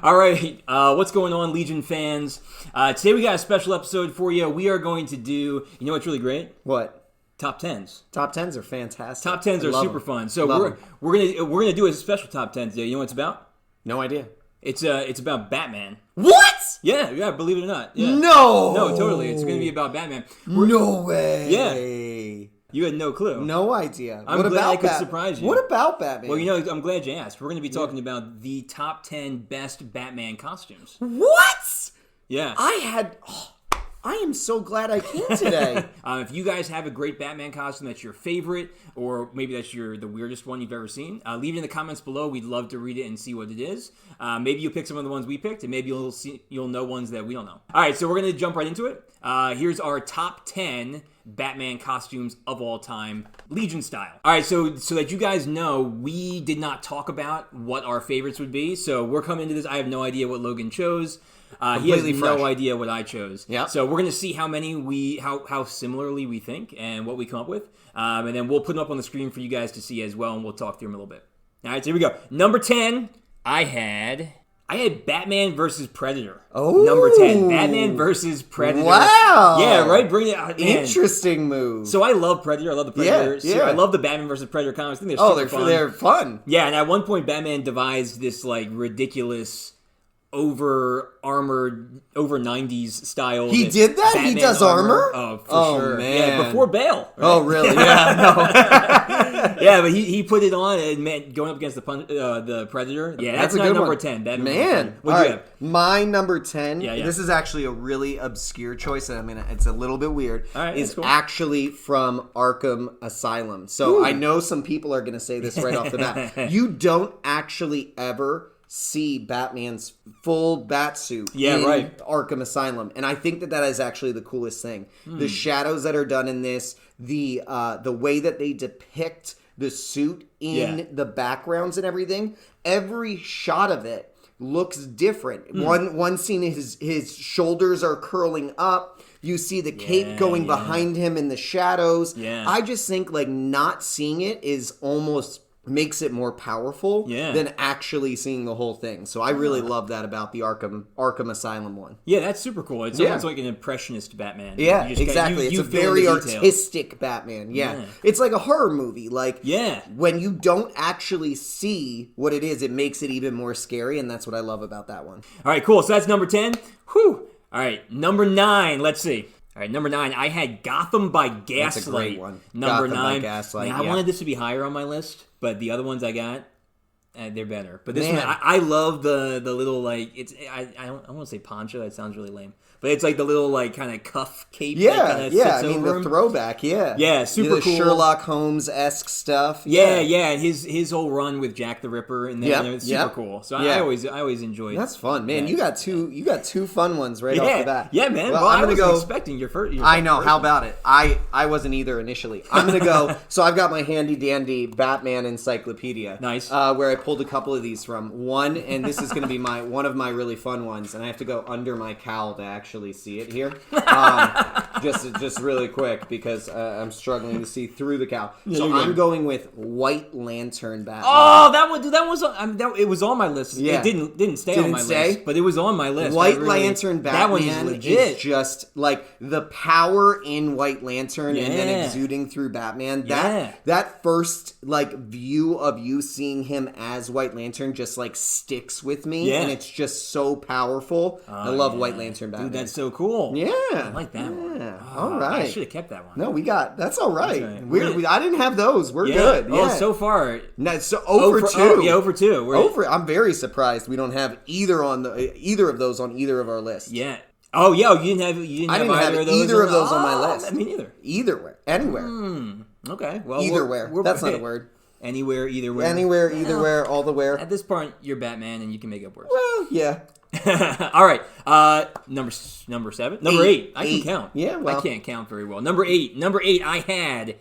All right, what's going on, Legion fans? Today we got a special episode for you. We are going to do, you know what's really great? What? Top 10s. Top 10s are fantastic. Top 10s are super fun. So we're gonna do a special top 10 today. You know what it's about? No idea. It's about Batman. What? Yeah, believe it or not. Yeah. No, totally. It's gonna be about Batman. No way. Yeah. You had no clue. No idea. I'm glad I could surprise you. What about Batman? Well, you know, I'm glad you asked. We're going to be talking about the top 10 best Batman costumes. What? Yeah. I am so glad I came today. If you guys have a great Batman costume that's your favorite, or maybe that's the weirdest one you've ever seen, leave it in the comments below. We'd love to read it and see what it is. Maybe you'll pick some of the ones we picked, and maybe you'll know ones that we don't know. All right, so we're going to jump right into it. Here's our top 10 Batman costumes of all time, Legion style. All right, so that you guys know, we did not talk about what our favorites would be. So we're coming into this. I have no idea what Logan chose. He has no idea what I chose. Yeah. So we're gonna see how many how similarly we think and what we come up with, and then we'll put them up on the screen for you guys to see as well, and we'll talk through them a little bit. All right, so here we go. Number 10, I had Batman versus Predator. Oh. Number 10, Batman versus Predator. Wow. Yeah, right? Bring it out. Interesting move. So I love Predator. I love the Predator. Yeah. So I love the Batman versus Predator comics. I think they're super fun. They're fun. Yeah, and at one point, Batman devised this like ridiculous over-armored, over 90s style. He did that? Batman He does armor? Oh, for sure. Man. Yeah, before Bale. Right? Oh, really? Yeah, no. Yeah, but he put it on and meant going up against the Predator. Yeah, that's a good number one. 10. Man. What'd you have? My number 10, Yeah. This is actually a really obscure choice, and it's a little bit weird, is cool. actually from Arkham Asylum. So I know some people are going to say this right off the bat. You don't actually ever see Batman's full bat suit in Arkham Asylum, and I think that is actually the coolest thing. The shadows that are done in this, the way that they depict the suit in the backgrounds and everything, every shot of it looks different. One scene, his shoulders are curling up. You see the cape going behind him in the shadows. Yeah. I just think like not seeing it is almost makes it more powerful than actually seeing the whole thing. So I really love that about the Arkham Asylum one. Yeah, that's super cool. It's almost like an impressionist Batman. Yeah, exactly. It's a very artistic Batman. Yeah. It's like a horror movie. Like, when you don't actually see what it is, it makes it even more scary, and that's what I love about that one. All right, cool. So that's number 10. Whew. All right, number 9. Let's see. All right, number 9, I had Gotham by Gaslight. That's a great one. Number Gotham 9. by Gaslight, I wanted this to be higher on my list, but the other ones I got, they're better. But this one, I love the little, like, I want to say poncho. That sounds really lame. But it's like the little, like, kind of cuff cape that sits over him. The throwback, Yeah, super cool. Sherlock Holmes-esque stuff. Yeah, and his whole run with Jack the Ripper and it's super cool. So I always enjoyed. That's fun, man. You got two fun ones right off the bat. Yeah, man. Well, I wasn't expecting your first. I know. How about it? I wasn't either initially. I'm gonna go. So I've got my handy dandy Batman encyclopedia. Nice. Where I pulled a couple of these from. One, and this is gonna be one of my really fun ones, and I have to go under my cowl to actually see it here. Just really quick because I'm struggling to see through the cowl. So I'm going with White Lantern Batman. Oh, that was it was on my list. Yeah. It didn't stay on my list, but it was on my list. White Lantern Batman that one is legit. Is just like the power in White Lantern and then exuding through Batman. That first like view of you seeing him as White Lantern just like sticks with me, and it's just so powerful. I love White Lantern Batman. Dude, that's so cool. Yeah, I like that one. All right, I should have kept that one. No, that's all right. I didn't have those. We're good. Oh, so far, no, so over 2. Yeah, over 2. I'm very surprised we don't have either of those on either of our lists. Yeah. Oh, yeah. You didn't have either of those on my list. Me neither. Eitherwhere, anywhere. Okay. Well, eitherwhere. That's not a word. Anywhere, eitherwhere. Anywhere, eitherwhere, all the where. At this point, you're Batman, and you can make up words. Well, yeah. All right. Number 7. Number 8. I can count. Yeah, well. I can't count very well. Number 8. I had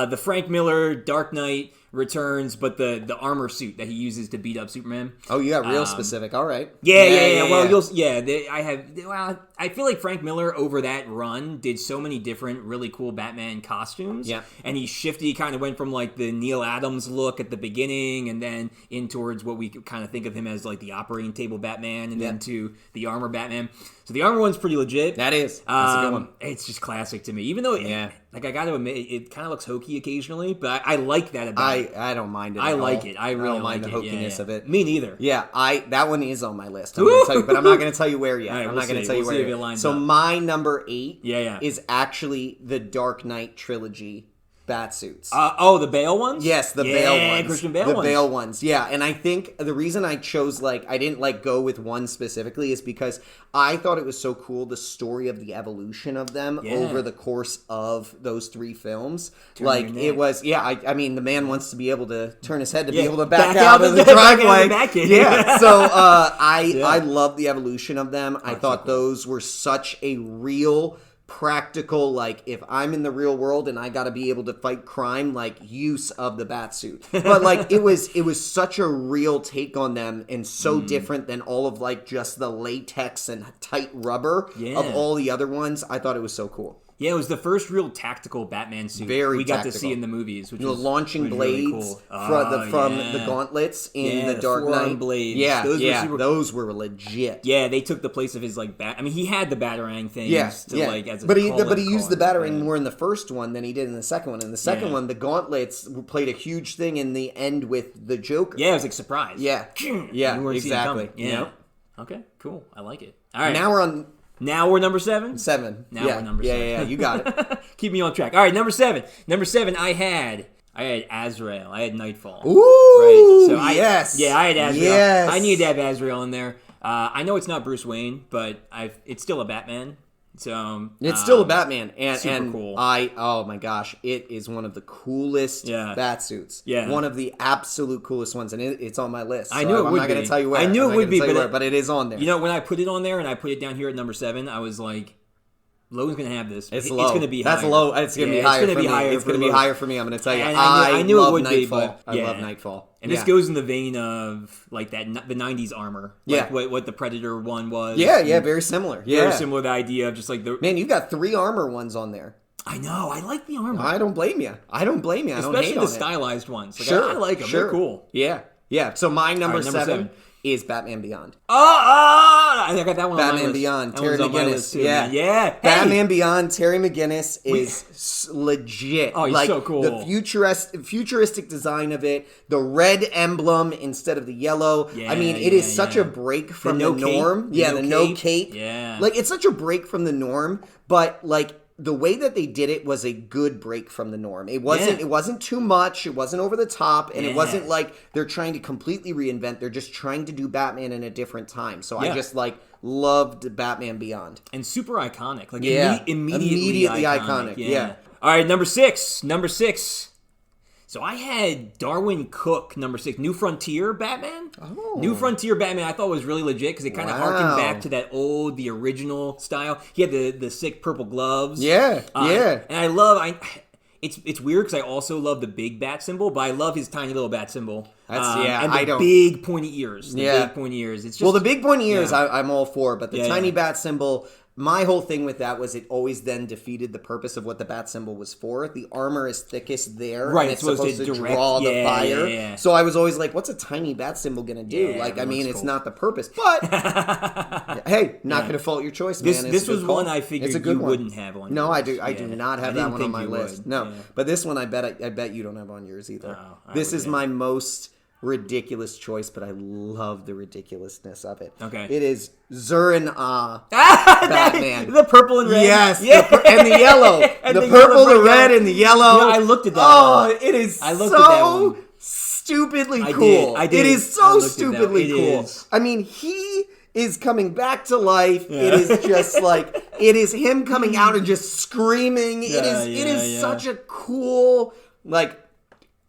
the Frank Miller Dark Knight Returns, but the armor suit that he uses to beat up Superman. Oh, you got real specific. All right. Yeah. Well, I I feel like Frank Miller over that run did so many different really cool Batman costumes. Yeah. And he kind of went from like the Neil Adams look at the beginning and then in towards what we kind of think of him as like the operating table Batman and then to the armor Batman. So the armor one's pretty legit. That is. That's a good one. It's just classic to me. Even though, I got to admit, it kind of looks hokey occasionally, but I like that about it. I don't mind it I at like all. it. I really don't mind like the hokiness of it. Me neither. Yeah, that one is on my list. I'm going to tell you, but I'm not going to tell you where yet. Right, I'm not going to tell you where yet. So up. my number 8 Yeah. is actually the Dark Knight trilogy Batsuits. The Bale ones? Yes, the Bale ones. Christian Bale the ones. Bale ones, yeah. And I think the reason I chose, I didn't, go with one specifically is because I thought it was so cool, the story of the evolution of them over the course of those 3 films. It was, I mean, the man wants to be able to turn his head to be able to back out of the driveway. So I love the evolution of them. I thought those were such a real... practical, if I'm in the real world and I got to be able to fight crime, use of the Batsuit. But it was such a real take on them and so different than all of just the latex and tight rubber of all the other ones. I thought it was so cool. Yeah, it was the first real tactical Batman suit we got to see in the movies. Which was launching blades really cool. from the gauntlets in the Dark Knight. Blades. Yeah, those were legit. Yeah, they took the place of his I mean, he had the Batarang thing. As a but he used the Batarang more in the first one than he did in the second one. In the second one, the gauntlets played a huge thing in the end with the Joker. Yeah, it was like surprise. Yeah, exactly. Yeah. Okay, cool. I like it. All right, Now we're number 7? 7. Now we're number 7. Yeah, you got it. Keep me on track. All right, number 7. Number 7, I had Azrael. I had Nightfall. Ooh, right? So yes. I had Azrael. Yes. I needed to have Azrael in there. I know it's not Bruce Wayne, but it's still a Batman. So it's still a Batman, and cool. Oh my gosh, it is one of the coolest Batsuits. Yeah, one of the absolute coolest ones, and it's on my list. I knew it would be. I'm not going to tell you where. I knew it would be, but it is on there. You know, when I put it on there and I put it down here at number 7, I was like, Logan's going to have this. It's low. It's going to be higher. That's low. It's going to be higher for me. It's going to be higher for me. I'm going to tell you. I knew love it would Nightfall. be, but I love Nightfall. And this goes in the vein of the 90s armor. What the Predator one was. Yeah, very similar. Very similar, the idea of just the... Man, you've got 3 armor ones on there. I know. I like the armor. I don't blame you. I don't hate on it. Especially the stylized ones. I like them. They're cool. Yeah. So my number 7 is Batman Beyond. I got that one on my list. Beyond, that Terry McGinnis. Too, yeah. Batman Beyond, Terry McGinnis is legit. Oh, he's so cool. The futuristic design of it, the red emblem instead of the yellow. Yeah, I mean, it is such a break from the norm. The no cape. Yeah. It's such a break from the norm, but the way that they did it was a good break from the norm. It wasn't too much. It wasn't over the top, and it wasn't like they're trying to completely reinvent. They're just trying to do Batman in a different time. So I just loved Batman Beyond. And super iconic. Immediately iconic. Yeah. All right, number 6. So I had Darwin Cook, number 6, New Frontier Batman. Oh. New Frontier Batman I thought was really legit because it kind of harkened back to that the original style. He had the sick purple gloves. Yeah. And I love... It's weird because I also love the big bat symbol, but I love his tiny little bat symbol. And the big pointy ears. Big pointy ears. It's just, the big pointy ears I'm all for, but the tiny bat symbol... My whole thing with that was it always then defeated the purpose of what the bat symbol was for. The armor is thickest there, right? And it's supposed to draw the fire. Yeah. So I was always like, "What's a tiny bat symbol gonna do?" It's not the purpose. But hey, not gonna fault your choice, man. This was one I figured you wouldn't have on. No, I do. I do not have that one on my list. No, but this one I bet you don't have on yours either. This is my most ridiculous choice, but I love the ridiculousness of it. Okay. It is Zurin Batman. The purple and red. Yes. And the yellow. The purple, the red, and the yellow. Yeah, I looked at that. Oh, it is so stupidly cool. I did. It is so stupidly cool. I mean, he is coming back to life. Yeah. It is just it is him coming out and just screaming. It is such a cool,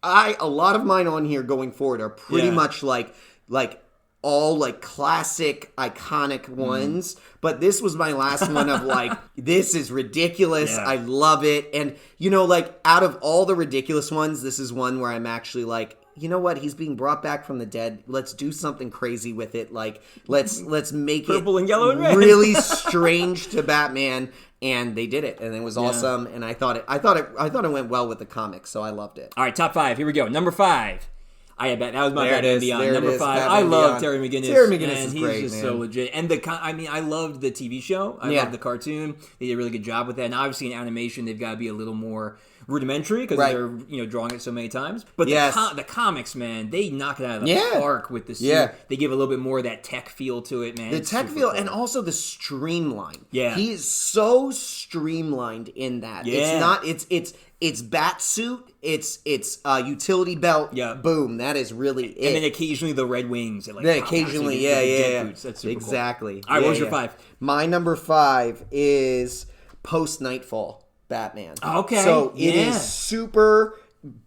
a lot of mine on here going forward are pretty much all classic iconic ones, but this was my last one of this is ridiculous. I love it. And out of all the ridiculous ones, this is one where I'm actually you know what? He's being brought back from the dead. Let's do something crazy with it. Like, let's make purple it and yellow and red. really strange to Batman. And they did it, and it was awesome. And I thought it went well with the comics, so I loved it. All right, top 5. Here we go. Number 5. That was my Batman Beyond. Number 5. Batman I love Beyond. Terry McGinnis. Terry McGinnis is he's great, just man. so legit. And I loved the TV show. I loved the cartoon. They did a really good job with that. And obviously in animation, they've got to be a little more rudimentary because they're drawing it so many times. But the comics, man, they knock it out of the park with the suit. Yeah. They give a little bit more of that tech feel to it, man. The tech feel, and also the streamline. Yeah, he is so streamlined in that. Yeah. It's bat suit. It's utility belt. Yeah. Boom. That is really it. And then occasionally the red wings. And occasionally, yeah. Boots. That's super exactly. Cool. All right, what was your 5? My number 5 is PostNightfall Batman. Okay. So it is super.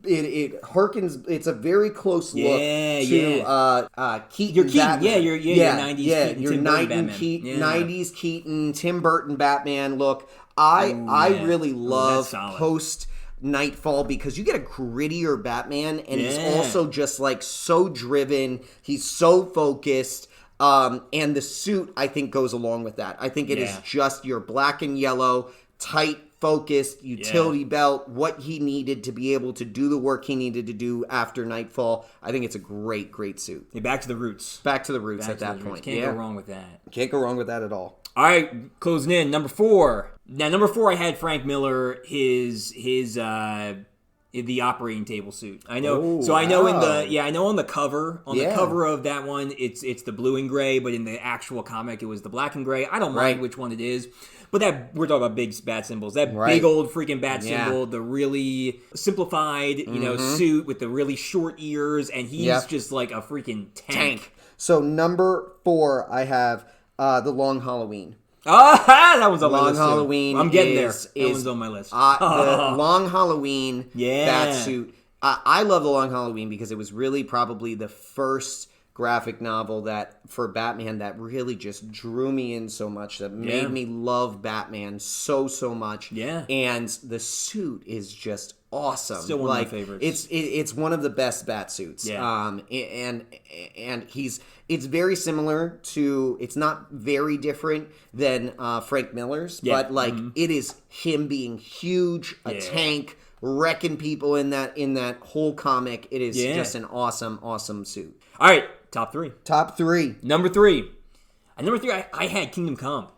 It harkens. It's a very close look to Keaton. Your Keaton, Batman. your 90s Keaton, your Tim Burton Batman. 90s Keaton, Tim Burton Batman look. I really love PostNightfall because you get a grittier Batman, and he's also just like so driven. He's so focused. And the suit, I think, goes along with that. I think it is just your black and yellow, tight, focused utility belt, what he needed to be able to do the work he needed to do after Nightfall. I think it's a great suit. Yeah, back to the roots. Back to the roots at that point. Can't go wrong with that. Can't go wrong with that at all. All right, closing in. Number 4. Now, number 4, I had Frank Miller, his the operating table suit. I know. Ooh, so I know I know on the cover of that one, it's the blue and gray, but in the actual comic, it was the black and gray. I don't mind which one it is. But we're talking about big bat symbols. That big old freaking bat symbol, the really simplified, suit with the really short ears, and he's just like a freaking tank. So number 4, I have the Long Halloween. That one's on my list. Long Halloween. I'm getting there. That one's on my list. The Long Halloween bat suit. I love the Long Halloween because it was really probably the first graphic novel that for Batman that really just drew me in so much, that made me love Batman so much. Yeah. And the suit is just awesome. Still one of my favorites. It's one of the best bat suits. Yeah. And it's very similar to, it's not very different than Frank Miller's, but it is him being huge, a tank, wrecking people in that whole comic. It is just an awesome suit. All right, top 3. Number 3. At number 3, I had Kingdom Come.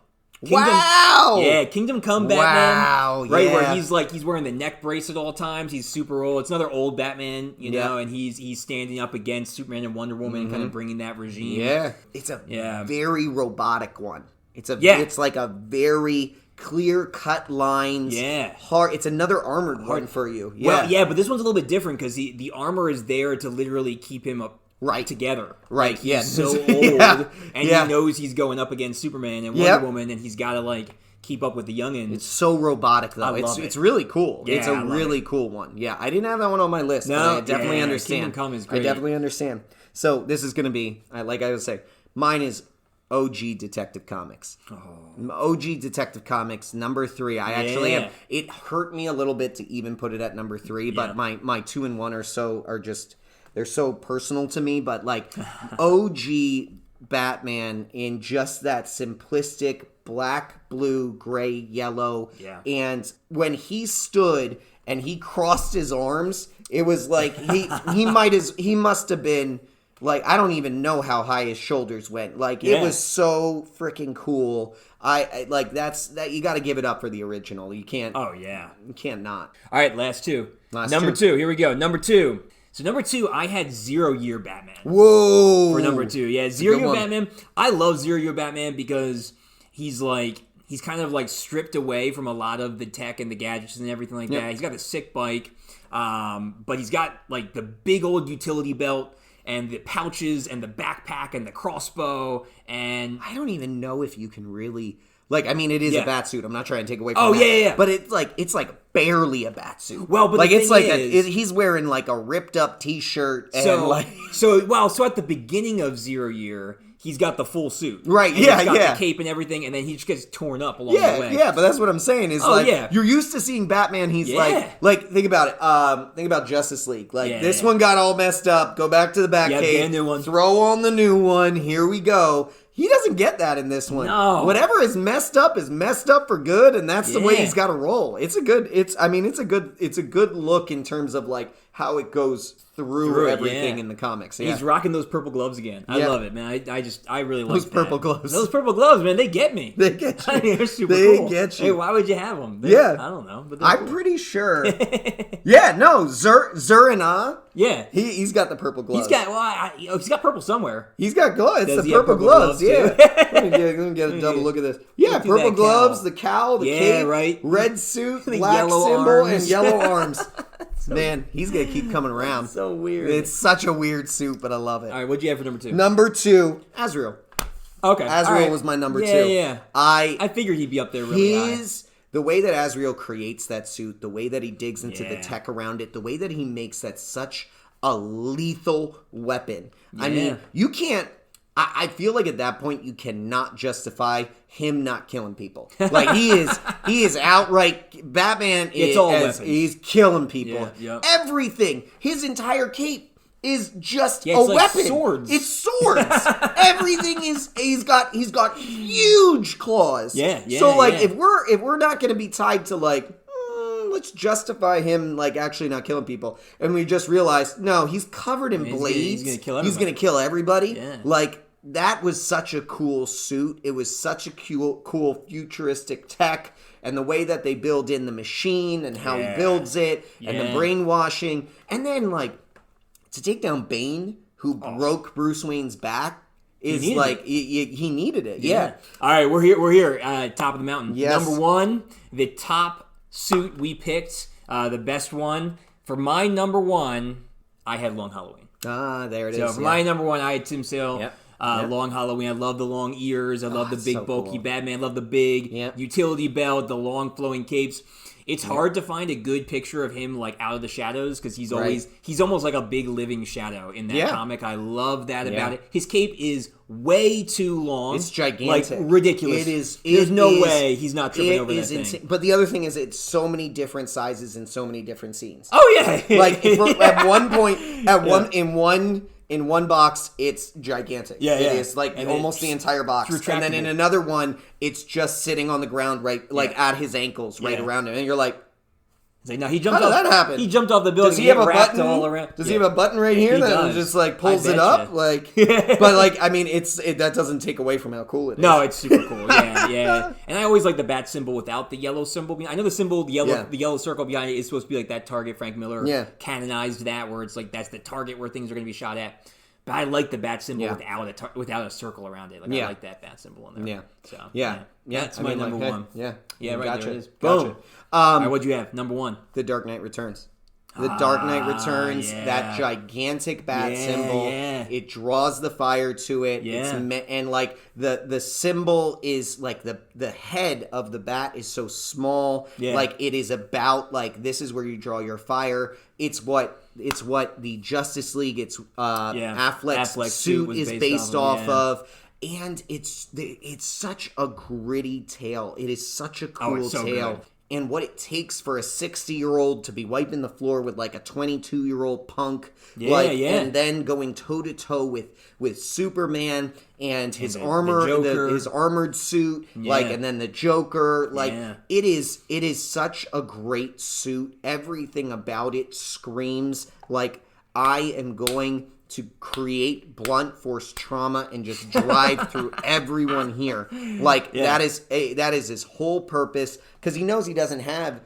Wow! Yeah, Kingdom Come Batman. Wow, right, where he's wearing the neck brace at all times. He's super old. It's another old Batman, you know, and he's standing up against Superman and Wonder Woman, kind of bringing that regime. Yeah, it's a very robotic one. It's like a very clear cut lines. Yeah, hard. It's another armored one for you. Yeah, well, but this one's a little bit different because the armor is there to literally keep him up. Together. Right, he's so old, and he knows he's going up against Superman and Wonder Woman, and he's got to, keep up with the youngins. It's so robotic, though. It's really cool. Yeah, it's a really cool one. Yeah, I didn't have that one on my list, but I definitely understand. Kingdom Come is great. I definitely understand. So, this is going to be, like I was saying, mine is OG Detective Comics. OG Detective Comics, number 3. I actually have, it hurt me a little bit to even put it at number 3, but my 2 and 1 are just... They're so personal to me, but OG Batman in just that simplistic black, blue, gray, yellow. Yeah. And when he stood and he crossed his arms, it was like he must have been I don't even know how high his shoulders went. It was so freaking cool. I that's that you got to give it up for the original. You can't. Oh yeah. You can't not. All right, last two. Number 2. Here we go. Number 2. So number 2, I had 0 Year Batman. Whoa! For number 2, yeah, 0 Year Batman. I love 0 Year Batman because he's kind of stripped away from a lot of the tech and the gadgets and everything like that. He's got a sick bike, but he's got the big old utility belt and the pouches and the backpack and the crossbow, and I don't even know if you can really. It is a bat suit. I'm not trying to take away from that. Yeah. But it's barely a bat suit. Well, but he's wearing a ripped up T-shirt. And so at the beginning of 0 Year, he's got the full suit. Right, and yeah, he's got yeah. the cape and everything, and then he just gets torn up along the way. Yeah, but that's what I'm saying is yeah. you're used to seeing Batman, he's like think about it. Think about Justice League. Like this one got all messed up, go back to the Batcave, get a new one. Throw on the new one, here we go. He doesn't get that in this one. No. Whatever is messed up for good, and that's the way he's got to roll. It's a good look in terms of like how it goes through everything in the comics. Yeah. He's rocking those purple gloves again. I love it, man. I really like those purple gloves. Those purple gloves, man, they get me. They get you. I mean, they're super they cool. get you. Hey, why would you have them? I don't know. But I'm cool. pretty sure. Zerina. Yeah, he's got the purple gloves. He's got purple somewhere. He's got gloves. It's the purple gloves. Yeah. let me get a double look at this. Yeah, purple gloves, the cowl, the cape, right. Red suit, the black yellow symbol, arms. and yellow arms. Man, he's gonna keep coming around. So weird. It's such a weird suit, but I love it. All right, what'd you have for number 2? Number 2, Azrael. Okay, Azrael was my number 2. Yeah. I figured he'd be up there really high. The way that Azrael creates that suit, the way that he digs into the tech around it, the way that he makes that such a lethal weapon. Yeah. I mean, you can't. I feel like at that point you cannot justify him not killing people. Like he is outright. Batman he's killing people. Yeah, Everything. His entire cape is just a like weapon. Swords. It's swords. Everything is. He's got huge claws. Yeah. So like if we're not going to be tied to like. Let's justify him like actually not killing people, and we just realized no, he's covered in blades. He's gonna kill everybody. Yeah. Like that was such a cool suit. It was such a cool futuristic tech, and the way that they build in the machine and how he builds it, and the brainwashing, and then like to take down Bane, who broke Bruce Wayne's back. He needed it. Yeah. All right, we're here. Top of the mountain. Yes. Number 1, the top suit we picked, the best one. For my number 1, I had Long Halloween. There it is. So for my number 1, I had Tim Sale. Yep. Long Halloween. I love the long ears. I love the big bulky Batman. I love the big utility belt, the long flowing capes. It's hard to find a good picture of him like out of the shadows because he's almost like a big living shadow in that comic. I love that about it. His cape is way too long. It's gigantic. Like ridiculous. It is. There's no way he's not tripping over that thing. Insane. But the other thing is it's so many different sizes and so many different scenes. Oh yeah. Like at one point in one box, it's gigantic. Yeah, It is like almost the entire box. And then in another one, it's just sitting on the ground at his ankles, around him. And you're like, no, he jumped how did that happen? He jumped off the building. Does he have a wrapped button all around? Does he have a button right here that just like pulls it up? Like, but like I mean, that doesn't take away from how cool it is. No, it's super cool. Yeah. And I always like the bat symbol without the yellow symbol. I know the symbol, the yellow circle behind it is supposed to be like that target. Frank Miller canonized that, where it's like that's the target where things are going to be shot at. But I like the bat symbol without a circle around it. Like I like that bat symbol in there. Yeah. That's my number 1. Yeah. Right gotcha. there it is. Gotcha. Boom. All right, what'd you have? Number 1. The Dark Knight Returns. The Dark Knight Returns, that gigantic bat symbol. It draws the fire to it. And like the symbol is like the head of the bat is so small. Like it is about like this is where you draw your fire. It's what the Justice League, Affleck's suit is based off of. And it's such a gritty tale. It is such a cool tale. Good. And what it takes for a 60-year-old to be wiping the floor with like a 22-year-old punk, and then going toe-to-toe with Superman and his armor, his armored suit, and then the Joker, it is such a great suit. Everything about it screams like I am going to create blunt force trauma and just drive through everyone here. That is his whole purpose, because he knows he doesn't have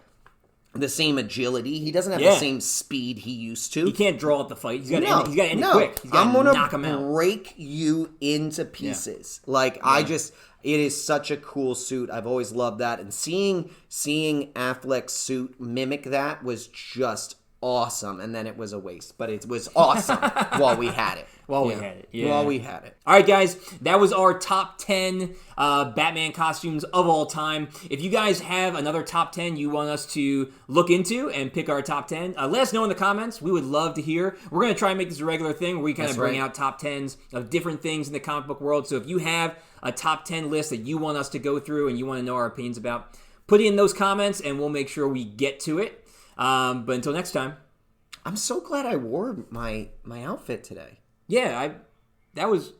the same agility. He doesn't have the same speed he used to. He can't draw out the fight. He's got to end it quick. He's got to knock him out. I'm gonna break you into pieces. It is such a cool suit. I've always loved that, and seeing Affleck's suit mimic that was just awesome. And then it was a waste, but it was awesome while we had it. While we had it. Yeah. While we had it. All right, guys. That was our top 10 Batman costumes of all time. If you guys have another top 10 you want us to look into and pick our top 10, let us know in the comments. We would love to hear. We're going to try and make this a regular thing where we kind of bring out top 10s of different things in the comic book world. So if you have a top 10 list that you want us to go through and you want to know our opinions about, put it in those comments and we'll make sure we get to it. But until next time. I'm so glad I wore my outfit today. Yeah, you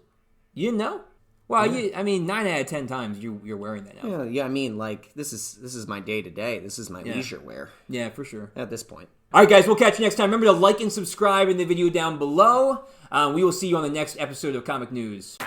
didn't know? Well, yeah. 9 out of 10 times you're wearing that now. Yeah, I mean, like, this is my day-to-day. This is my leisure wear. Yeah, for sure. At this point. All right, guys, we'll catch you next time. Remember to like and subscribe in the video down below. We will see you on the next episode of Comic News.